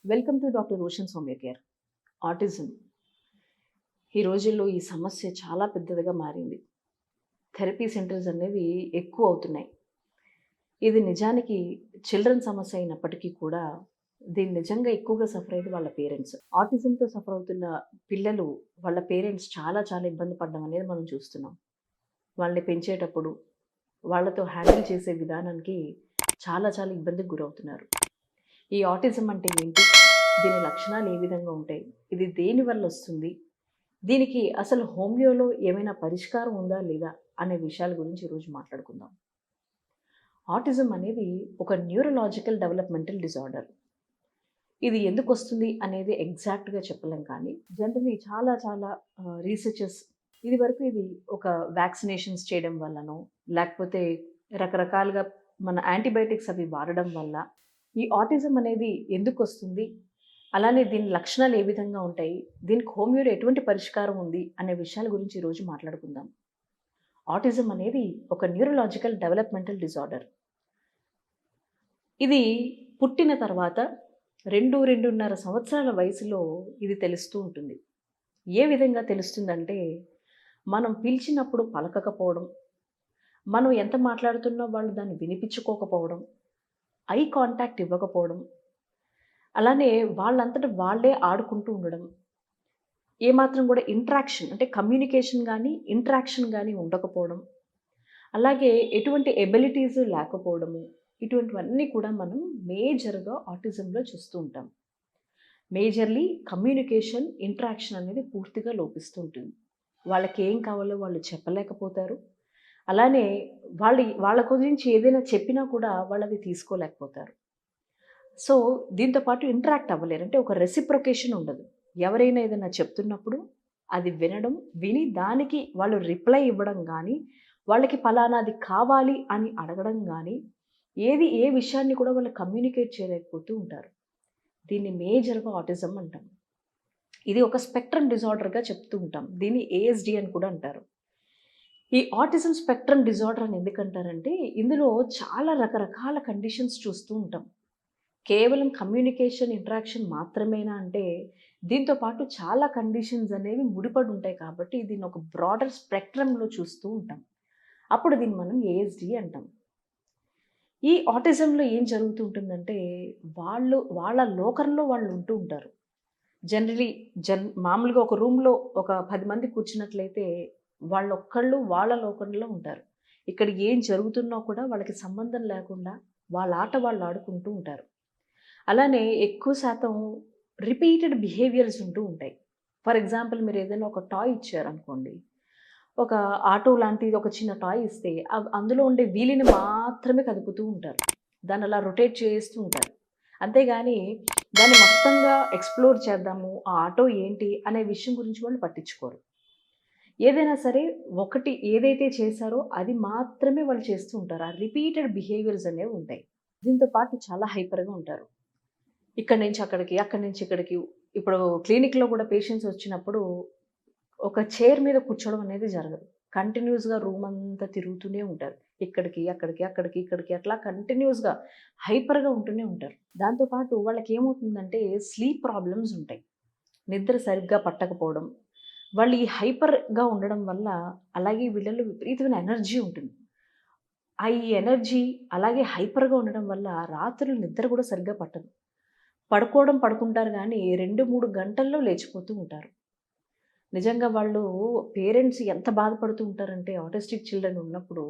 Welcome to doctor Roshan Soumya care. Autism ఈ రోజుల్లో ఈ సమస్య చాలా పెద్దదిగా మారింది. థెరపీ సెంటర్స్ అనేవి ఎక్కువ అవుతున్నాయి. ఇది నిజానికి చిల్డ్రన్ సమస్య అయినప్పటికీ కూడా దీన్ని నిజంగా ఎక్కువగా సఫర్ అయ్యేది వాళ్ళ పేరెంట్స్. ఆటిజంతో సఫర్ అవుతున్న పిల్లలు వాళ్ళ పేరెంట్స్ చాలా చాలా ఇబ్బంది పడడం అనేది మనం చూస్తున్నాం. వాళ్ళని పెంచేటప్పుడు వాళ్ళతో హ్యాండిల్ చేసే విధానానికి చాలా చాలా ఇబ్బందికి గురవుతున్నారు. ఈ ఆటిజం అంటే ఏంటి? దీని లక్షణాలు ఏ విధంగా ఉంటాయి? ఇది దేనివల్ల వస్తుంది? దీనికి అసలు హోమియోలో ఏమైనా పరిష్కారం ఉందా లేదా అనే విషయాల గురించి ఈరోజు మాట్లాడుకుందాం. ఆటిజం అనేది ఒక న్యూరలాజికల్ డెవలప్మెంటల్ డిజార్డర్. ఇది ఎందుకు వస్తుంది అనేది ఎగ్జాక్ట్గా చెప్పలేం, కానీ జనరలీ చాలా చాలా రీసెర్చర్స్ ఇది ఒక వ్యాక్సినేషన్స్ చేయడం వల్లనో లేకపోతే రకరకాలుగా మన యాంటీబయాటిక్స్ అవి వాడడం వల్ల ఈ ఆటిజం అనేది ఎందుకు వస్తుంది, అలానే దీని లక్షణాలు ఏ విధంగా ఉంటాయి, దీనికి హోమియోలో ఎటువంటి పరిష్కారం ఉంది అనే విషయాల గురించి ఈరోజు మాట్లాడుకుందాం. ఆటిజం అనేది ఒక న్యూరలాజికల్ డెవలప్మెంటల్ డిజార్డర్. ఇది పుట్టిన తర్వాత 2-2.5 సంవత్సరాల వయసులో ఇది తెలుస్తూ ఉంటుంది. ఏ విధంగా తెలుస్తుందంటే, మనం పిలిచినప్పుడు పలకకపోవడం, మనం ఎంత మాట్లాడుతున్నా వాళ్ళు దాన్ని వినిపించుకోకపోవడం, ఐ కాంటాక్ట్ ఇవ్వకపోవడం, అలానే వాళ్ళంతట వాళ్ళే ఆడుకుంటూ ఉండడం, ఏమాత్రం కూడా ఇంట్రాక్షన్ అంటే కమ్యూనికేషన్ కానీ ఇంట్రాక్షన్ కానీ ఉండకపోవడం, అలాగే ఎటువంటి ఎబిలిటీస్ లేకపోవడము, ఇటువంటివన్నీ కూడా మనం మేజర్గా ఆటిజంలో చూస్తూ ఉంటాం. మేజర్లీ కమ్యూనికేషన్ ఇంట్రాక్షన్ అనేది పూర్తిగా లోపిస్తూ ఉంటుంది. వాళ్ళకి ఏం కావాలో వాళ్ళు చెప్పలేకపోతారు. అలానే వాళ్ళ గురించి ఏదైనా చెప్పినా కూడా వాళ్ళది తీసుకోలేకపోతారు. సో దీంతో పాటు ఇంటరాక్ట్ అవ్వలేరు. అంటే ఒక రెసిప్రొకేషన్ ఉండదు. ఎవరైనా ఏదైనా చెప్తున్నప్పుడు అది విని దానికి వాళ్ళు రిప్లై ఇవ్వడం కానీ, వాళ్ళకి ఫలానాది కావాలి అని అడగడం కానీ, ఏ విషయాన్ని కూడా వాళ్ళు కమ్యూనికేట్ చేయలేకపోతూ ఉంటారు. దీన్ని మేజర్గా ఆటిజం అంటాం. ఇది ఒక స్పెక్ట్రమ్ డిజార్డర్గా చెప్తూ ఉంటాం. దీన్ని ఏఎస్డి అని కూడా అంటారు. ఈ ఆటిజం స్పెక్ట్రమ్ డిజార్డర్ అని ఎందుకంటారంటే, ఇందులో చాలా రకరకాల కండిషన్స్ చూస్తూ ఉంటాం. కేవలం కమ్యూనికేషన్, ఇంటరాక్షన్ మాత్రమేనా అంటే, దీంతో పాటు చాలా కండిషన్స్ అనేవి ముడిపడి ఉంటాయి కాబట్టి దీన్ని ఒక బ్రాడర్ స్పెక్ట్రమ్‌లో చూస్తూ ఉంటాం. అప్పుడు దీన్ని మనం ఏఎస్‌డి అంటాం. ఈ ఆటిజంలో ఏం జరుగుతూ ఉంటుందంటే, వాళ్ళ లోకంలో వాళ్ళు ఉంటూ ఉంటారు. జనరలీ మామూలుగా ఒక రూమ్‌లో ఒక 10 మంది కూర్చున్నట్లయితే వాళ్ళొక్కళ్ళు వాళ్ళ లోకంలో ఉంటారు. ఇక్కడ ఏం జరుగుతున్నా కూడా వాళ్ళకి సంబంధం లేకుండా వాళ్ళ ఆట వాళ్ళు ఆడుకుంటూ ఉంటారు. అలానే ఎక్కువ శాతం రిపీటెడ్ బిహేవియర్స్ ఉంటూ ఉంటాయి. ఫర్ ఎగ్జాంపుల్, మీరు ఏదైనా ఒక టాయ్ ఇచ్చారనుకోండి. ఒక ఆటో లాంటిది ఒక చిన్న టాయ్ ఇస్తే అందులో ఉండే వీల్‌ని మాత్రమే కదుపుతూ ఉంటారు. దాన్ని అలా రొటేట్ చేస్తూ ఉంటారు. అంతేగాని దాన్ని మొత్తంగా ఎక్స్‌ప్లోర్ చేద్దాము, ఆ ఆటో ఏంటి అనే విషయం గురించి వాళ్ళు పట్టించుకోరు. ఏదైనా సరే ఒకటి ఏదైతే చేశారో అది మాత్రమే వాళ్ళు చేస్తూ ఉంటారు. ఆ రిపీటెడ్ బిహేవియర్స్ అనేవి ఉంటాయి. దీంతో పాటు చాలా హైపర్‌గా ఉంటారు. ఇక్కడి నుంచి అక్కడికి, అక్కడి నుంచి ఇక్కడికి. ఇప్పుడు క్లినిక్‌లో కూడా పేషెంట్స్ వచ్చినప్పుడు ఒక చైర్ మీద కూర్చోవడం అనేది జరగదు. కంటిన్యూయస్‌గా రూమ్ అంతా తిరుగుతూనే ఉంటారు. ఇక్కడికి, అక్కడికి, అక్కడికి, ఇక్కడికి అట్లా కంటిన్యూయస్‌గా హైపర్‌గా ఉంటూనే ఉంటారు. దాంతో పాటు వాళ్ళకేమవుతుందంటే స్లీప్ ప్రాబ్లమ్స్ ఉంటాయి. నిద్ర సరిగ్గా పట్టకపోవడం. వాళ్ళు ఈ హైపర్‌గా ఉండడం వల్ల, అలాగే వీళ్ళలో విపరీతమైన ఎనర్జీ ఉంటుంది. ఈ ఎనర్జీ అలాగే హైపర్‌గా ఉండడం వల్ల రాత్రులు నిద్ర కూడా సరిగ్గా పట్టదు. పడుకుంటారు గానీ 2, 3 గంటల్లో లేచిపోతూ ఉంటారు. నిజంగా వాళ్ళు పేరెంట్స్ ఎంత బాధపడుతూ ఉంటారంటే, ఆటిస్టిక్ చిల్డ్రన్ ఉన్నప్పుడు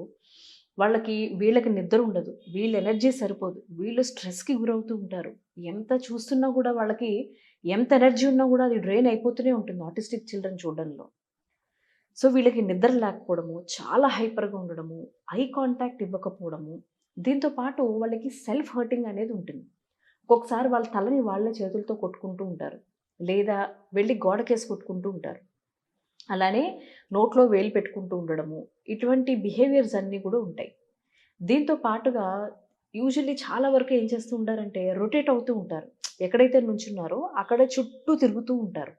వీళ్ళకి నిద్ర ఉండదు. వీళ్ళ ఎనర్జీ సరిపోదు. వీళ్ళు స్ట్రెస్‌కి గురవుతూ ఉంటారు. ఎంత చూస్తున్నా కూడా వాళ్ళకి ఎంత ఎనర్జీ ఉన్నా కూడా అది డ్రైన్ అయిపోతూనే ఉంటుంది ఆటిస్టిక్ చిల్డ్రన్ చూడడంలో. సో వీళ్ళకి నిద్ర లేకపోవడము, చాలా హైపర్‌గా ఉండడము, ఐ కాంటాక్ట్ ఇవ్వకపోవడము, దీంతో పాటు వాళ్ళకి సెల్ఫ్ హర్టింగ్ అనేది ఉంటుంది. ఒక్కొక్కసారి వాళ్ళ తలని వాళ్ళే చేతులతో కొట్టుకుంటూ ఉంటారు. లేదా వెళ్లి గోడకేసి కొట్టుకుంటూ ఉంటారు. అలానే నోట్లో వేలు పెట్టుకుంటూ ఉండడము, ఇటువంటి బిహేవియర్స్ అన్నీ కూడా ఉంటాయి. దీంతో పాటుగా యూజువల్లీ చాలా వరకు ఏం చేస్తూ ఉంటారంటే రొటేట్ అవుతూ ఉంటారు. ఎక్కడైతే నుంచున్నారో అక్కడే చుట్టూ తిరుగుతూ ఉంటారు.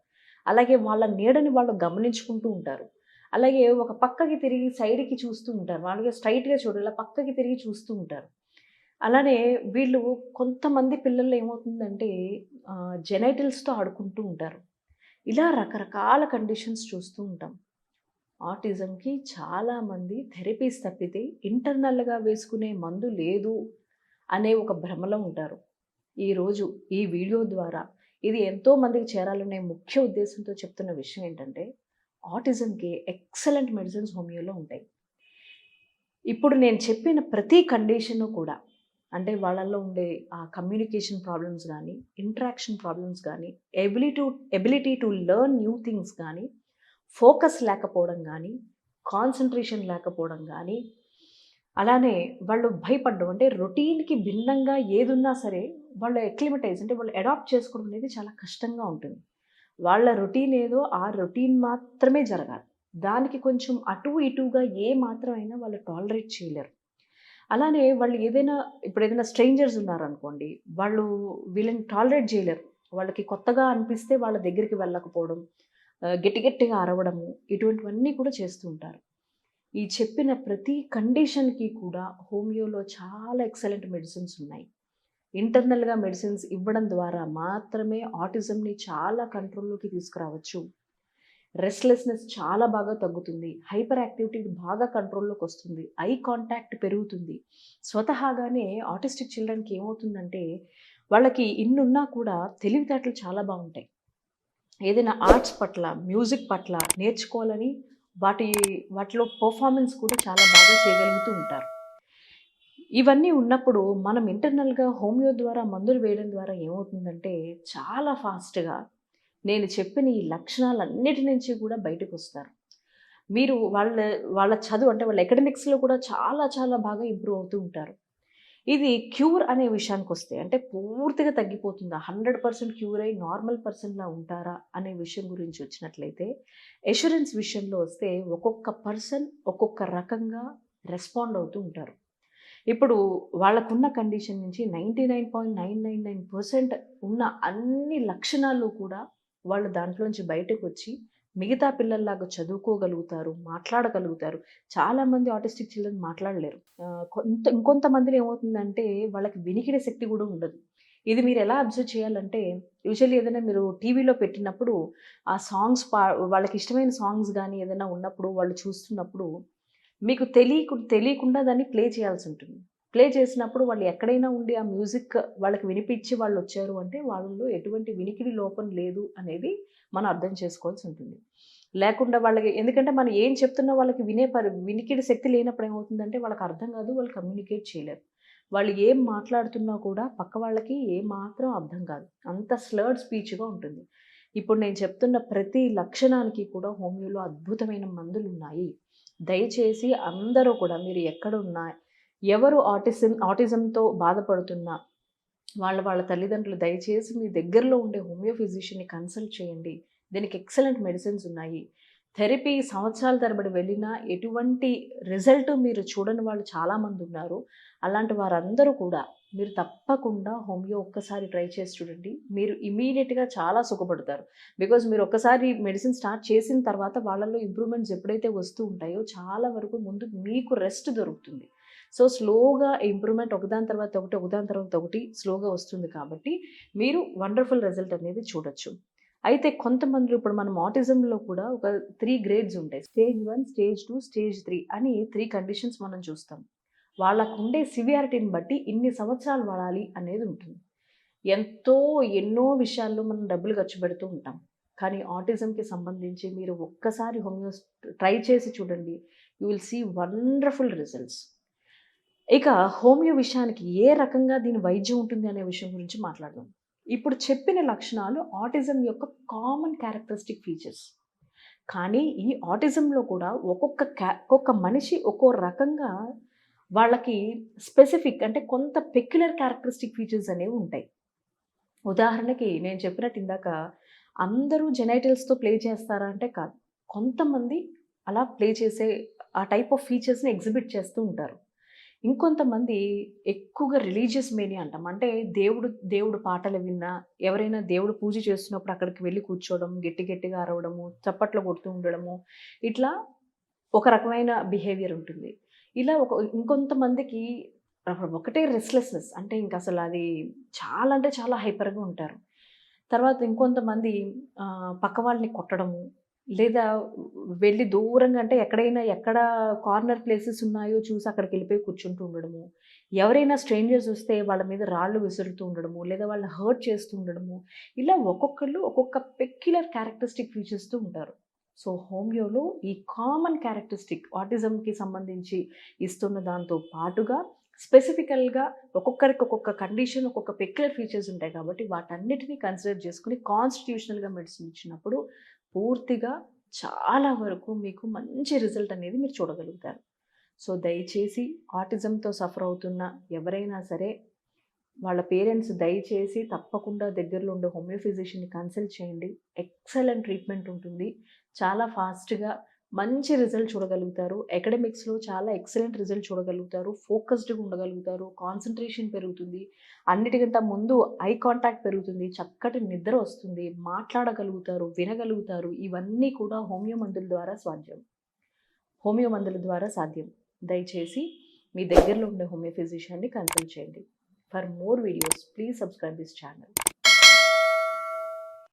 అలాగే వాళ్ళ నీడని వాళ్ళు గమనించుకుంటూ ఉంటారు. అలాగే ఒక పక్కకి తిరిగి సైడ్‌కి చూస్తూ ఉంటారు. మామూలుగా స్ట్రెయిట్‌గా చూడరు. ఇలా పక్కకి తిరిగి చూస్తూ ఉంటారు. అలానే వీళ్ళు కొంతమంది పిల్లల్లో ఏమవుతుందంటే జెనైటల్స్‌తో ఆడుకుంటూ ఉంటారు. ఇలా రకరకాల కండిషన్స్ చూస్తూ ఉంటాం. ఆటిజంకి చాలామంది థెరపీస్ తప్పితే ఇంటర్నల్‌గా వేసుకునే మందు లేదు అనే ఒక భ్రమలో ఉంటారు. ఈరోజు ఈ వీడియో ద్వారా ఇది ఎంతో మందికి చేరాలనే ముఖ్య ఉద్దేశంతో చెప్తున్న విషయం ఏంటంటే, ఆటిజంకి ఎక్సలెంట్ మెడిసిన్స్ హోమియోలో ఉంటాయి. ఇప్పుడు నేను చెప్పిన ప్రతి కండిషను కూడా అంటే వాళ్ళలో ఉండే ఆ కమ్యూనికేషన్ ప్రాబ్లమ్స్ గానీ, ఇంటరాక్షన్ ప్రాబ్లమ్స్ గానీ, ability to learn new things గానీ, ఫోకస్ లేకపోవడం గానీ, కాన్సంట్రేషన్ లేకపోవడం గానీ, అలానే వాళ్ళు భయపడడం అంటే రొటీన్‌కి భిన్నంగా ఏదున్నా సరే వాళ్ళు అక్లిమటైజ్ అంటే వాళ్ళు అడాప్ట్ చేసుకోవడం అనేది చాలా కష్టంగా ఉంటుంది. వాళ్ళ రొటీన్ ఏదో ఆ రొటీన్ మాత్రమే జరగాలి. దానికి కొంచెం అటు ఇటుగా ఏ మాత్రం అయినా వాళ్ళు టాలరేట్ చేయలేరు. అలానే వాళ్ళు ఏదైనా స్ట్రేంజర్స్ ఉన్నారనుకోండి, వాళ్ళు వీళ్ళని టాలరేట్ జేయలేరు. వాళ్ళకి కొత్తగా అనిపిస్తే వాళ్ళ దగ్గరికి వెళ్ళకపోవడం, గట్టి గట్టిగా అరవడము, ఇటువంటివన్నీ కూడా చేస్తూ ఉంటారు. ఈ చెప్పిన ప్రతి కండిషన్‌కి కూడా హోమియోలో చాలా ఎక్సలెంట్ మెడిసిన్స్ ఉన్నాయి. ఇంటర్నల్‌గా మెడిసిన్స్ ఇవ్వడం ద్వారా మాత్రమే ఆటిజంని చాలా కంట్రోల్‌లోకి తీసుకురావచ్చు. రెస్ట్‌లెస్‌నెస్ చాలా బాగా తగ్గుతుంది. హైపర్ యాక్టివిటీ బాగా కంట్రోల్‌లోకొస్తుంది. ఐ కాంటాక్ట్ పెరుగుతుంది. స్వతహాగానే ఆటిస్టిక్ చిల్డ్రన్‌కి ఏమవుతుందంటే, వాళ్ళకి ఇన్నున్నా కూడా తెలివితేటలు చాలా బావుంటాయి. ఏదైనా ఆర్ట్స్ పట్ల, మ్యూజిక్ పట్ల నేర్చుకోవాలని వాటి వాటిలో పెర్ఫార్మన్స్ కూడా చాలా బాగా చేయగలుగుతూ ఉంటారు. ఇవన్నీ ఉన్నప్పుడు మనం ఇంటర్నల్‌గా హోమియో ద్వారా మందులు వేయడం ద్వారా ఏమవుతుందంటే, చాలా ఫాస్ట్‌గా నేను చెప్పిన ఈ లక్షణాలన్నిటి నుంచి కూడా బయటకొస్తారు. మీరు వాళ్ళ వాళ్ళ చదువు అంటే వాళ్ళ అకాడమిక్స్‌లో కూడా చాలా చాలా బాగా ఇంప్రూవ్ అవుతూ ఉంటారు. ఇది క్యూర్ అనే విషయానికొస్తే అంటే పూర్తిగా తగ్గిపోతుందా? 100% క్యూర్ అయ్యి నార్మల్ పర్సన్‌లా ఉంటారా? అనే విషయం గురించి వచ్చినట్లయితే, అష్యూరెన్స్ విషయంలో వస్తే ఒక్కొక్క పర్సన్ ఒక్కొక్క రకంగా రెస్పాండ్ అవుతూ ఉంటారు. ఇప్పుడు వాళ్ళకున్న కండిషన్ నుంచి 99.999% ఉన్న అన్ని లక్షణాలు కూడా వాళ్ళు దాంట్లోంచి బయటకొచ్చి మిగతా పిల్లల్లాగా చదువుకోగలుగుతారు, మాట్లాడగలుగుతారు. చాలామంది ఆటిస్టిక్ చిల్డ్రన్ మాట్లాడలేరు. ఇంకొంతమందిలో ఏమవుతుందంటే వాళ్ళకి వినికిడి శక్తి గూడా ఉండదు. ఇది మీరెలా అబ్జర్వ్ చేయాలంటే యూజువల్లీ ఏదైనా మీరు టీవీలో పెట్టినప్పుడు ఆ సాంగ్స్ వాళ్ళకిష్టమైన సాంగ్స్ గానీ ఏదైనా ఉన్నప్పుడు వాళ్ళు చూస్తున్నప్పుడు మీకు తెలియకుండా దాన్ని ప్లే చేయాల్సుంటుంది. ప్లే చేసినప్పుడు వాళ్ళు ఎక్కడైనా ఉండి ఆ మ్యూజిక్ వాళ్ళకి వినిపించి వాళ్ళొచ్చారు అంటే, వాళ్ళలో ఎటువంటి వినికిడి లోపం లేదు అనేది మనం అర్థం చేసుకోవాల్సుంటుంది. లేకుండా వాళ్ళకి ఎందుకంటే మనం ఏం చెప్తున్నా వాళ్ళకి వినికిడి శక్తి లేనప్పుడు ఏమవుతుందంటే వాళ్ళకి అర్థం కాదు. వాళ్ళు కమ్యూనికేట్ చేయలేరు. వాళ్ళు ఏం మాట్లాడుతున్నా కూడా పక్క వాళ్ళకి ఏమాత్రం అర్థం కాదు. అంత స్లర్డ్ స్పీచ్‌గా ఉంటుంది. ఇప్పుడు నేను చెప్తున్న ప్రతి లక్షణానికి కూడా హోమియోలో అద్భుతమైన మందులున్నాయి. దయచేసి అందరూ కూడా మీరు ఎక్కడున్నా, ఎవరు ఆటిజంతో బాధపడుతున్నా, వాళ్ళ తల్లిదండ్రులు దయచేసి మీ దగ్గరలో ఉండే హోమియో ఫిజిషియన్‌ని కన్సల్ట్ చేయండి. దీనికి ఎక్సలెంట్ మెడిసిన్స్ ఉన్నాయి. థెరపీ సంవత్సరాల తరబడి వెళ్ళినా ఎటువంటి రిజల్ట్ మీరు చూడని వాళ్ళు చాలామందున్నారు. అలాంటి వారందరూ కూడా మీరు తప్పకుండా హోమియో ఒక్కసారి ట్రై చేసి చూడండి. మీరు ఇమ్మీడియేట్‌గా చాలా సుఖపడతారు. బికాజ్ మీరు ఒక్కసారి మెడిసిన్ స్టార్ట్ చేసిన తర్వాత వాళ్ళలో ఇంప్రూవ్‌మెంట్స్ ఎప్పుడైతే వస్తూ ఉంటాయో చాలా వరకు ముందు మీకు రెస్ట్ దొరుకుతుంది. సో, స్లోగా ఇంప్రూవ్‌మెంట్ ఒకదాని తర్వాత ఒకటి, ఒకదాని తర్వాత ఒకటి స్లోగా వస్తుంది కాబట్టి, మీరు వండర్‌ఫుల్ రిజల్ట్ అనేది చూడొచ్చు. అయితే కొంతమందిలో ఇప్పుడు మనం ఆటిజంలో కూడా ఒక 3 గ్రేడ్స్ ఉంటాయి. స్టేజ్ 1, స్టేజ్ 2, స్టేజ్ 3 అని 3 కండిషన్స్ మనం చూస్తాం. వాళ్ళకుండే సివియారిటీని బట్టి ఇన్ని సంవత్సరాలు వాడాలి అనేది ఉంటుంది. ఎంతో ఎన్నో విషయాల్లో మనం డబ్బులు ఖర్చు పెడుతూ ఉంటాం. కానీ ఆటిజంకి సంబంధించి మీరు ఒక్కసారి హోమియోస్ ట్రై చేసి చూడండి. You will see wonderful results. ఇక హోమియో విషయానికి ఏ రకంగా దీని వైద్యం ఉంటుంది అనే విషయం గురించి మాట్లాడదాం. ఇప్పుడు చెప్పిన లక్షణాలు ఆటిజం యొక్క కామన్ క్యారెక్టరిస్టిక్ ఫీచర్స్. కానీ ఈ ఆటిజంలో కూడా ఒక్కొక్క మనిషి ఒక్కో రకంగా వాళ్ళకి స్పెసిఫిక్ అంటే కొంత పెక్యులర్ క్యారెక్టరిస్టిక్ ఫీచర్స్ అనేవి ఉంటాయి. ఉదాహరణకి నేను చెప్పినట్టు ఇందాక అందరూ జెనైటల్స్‌తో ప్లే చేస్తారా అంటే కాదు. కొంతమంది అలా ప్లే చేసే ఆ టైప్ ఆఫ్ ఫీచర్స్‌ని ఎగ్జిబిట్ చేస్తూ ఉంటారు. ఇంకొంతమంది ఎక్కువగా రిలీజియస్ మేనియా అంటాం. అంటే దేవుడు పాటలు విన్నా, ఎవరైనా దేవుడు పూజ చేస్తున్నప్పుడు అక్కడికి వెళ్లి కూర్చోవడం, గట్టిగా అరవడము, చప్పట్లు కొడుతూ ఉండడము, ఇట్లా ఒక రకమైన బిహేవియర్ ఉంటుంది. ఇలా ఇంకొంతమందికి ఒకటే రెస్ట్‌లెస్‌నెస్. అంటే ఇంక అసలు అది చాలా అంటే చాలా హైపర్‌గా ఉంటారు. తర్వాత ఇంకొంతమంది పక్క వాళ్ళని కొట్టడము, లేదా వెళ్లి దూరంగా అంటే ఎక్కడ కార్నర్ ప్లేసెస్ ఉన్నాయో చూసి అక్కడికెళ్ళిపోయి కూర్చుంటూ ఉండడము. ఎవరైనా స్ట్రేంజర్స్ వస్తే వాళ్ళ మీద రాళ్ళు విసురుతూ ఉండడము, లేదా వాళ్ళని హర్ట్ చేస్తూ ఉండడము. ఇలా ఒక్కొక్కళ్ళు ఒక్కొక్క పెక్యులర్ క్యారెక్టరిస్టిక్ ఫీచర్స్‌తో ఉంటారు. సో, హోమియోలో ఈ కామన్ క్యారెక్టరిస్టిక్ ఆటిజంకి సంబంధించి ఇస్తున్న దాంతో పాటుగా స్పెసిఫికల్‌గా ఒక్కొక్కరికి ఒక్కొక్క కండిషన్, ఒక్కొక్క పెక్యులర్ ఫీచర్స్ ఉంటాయి కాబట్టి వాటన్నిటిని కన్సిడర్ చేసుకొని కాన్స్టిట్యూషనల్‌గా మెడిసిన్ ఇచ్చినప్పుడు పూర్తిగా చాలా వరకు మీకు మంచి రిజల్ట్ అనేది మీరు చూడగలుగుతారు. సో, దయచేసి ఆటిజంతో సఫర్ అవుతున్న ఎవరైనా సరే వాళ్ళ పేరెంట్స్ దయచేసి తప్పకుండా దగ్గరలో ఉండే హోమియో ఫిజిషియన్‌ని కన్సల్ట్ చేయండి. ఎక్సలెంట్ ట్రీట్మెంట్ ఉంటుంది. చాలా ఫాస్ట్‌గా మంచి రిజల్ట్ చూడగలుగుతారు. అకాడెమిక్స్‌లో చాలా ఎక్సలెంట్ రిజల్ట్ చూడగలుగుతారు. ఫోకస్డ్‌గా ఉండగలుగుతారు. కాన్సంట్రేషన్ పెరుగుతుంది. అన్నిటికంటే ముందు ఐ కాంటాక్ట్ పెరుగుతుంది. చక్కటి నిద్ర వస్తుంది. మాట్లాడగలుగుతారు. వినగలుగుతారు. ఇవన్నీ కూడా హోమియో మందుల ద్వారా సాధ్యం. దయచేసి మీ దగ్గరలో ఉండే హోమియో ఫిజిషియన్‌ని కన్సల్ట్ చేయండి. For more videos, please subscribe this channel.